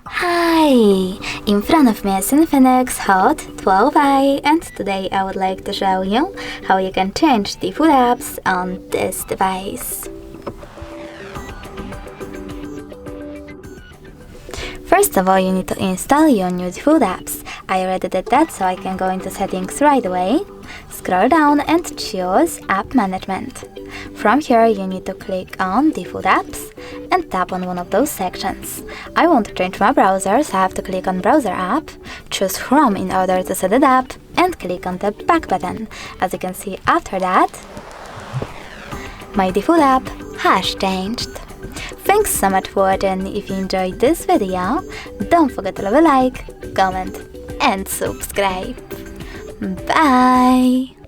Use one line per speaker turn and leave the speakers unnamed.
Hi! In front of me is INFINIX Hot 12i, and today I would like to show you how you can change default apps on this device. First of all, you need to install your new default apps. I already did that, so I can go into settings right away, scroll down and choose App Management. From here, you need to click on Default Apps and tap on one of those sections. I want to change my browser, so I have to click on Browser app, choose Chrome in order to set it up, and click on the back button. As you can see after that, my default app has changed. Thanks so much for watching. If you enjoyed this video, don't forget to leave a like, comment and subscribe. Bye!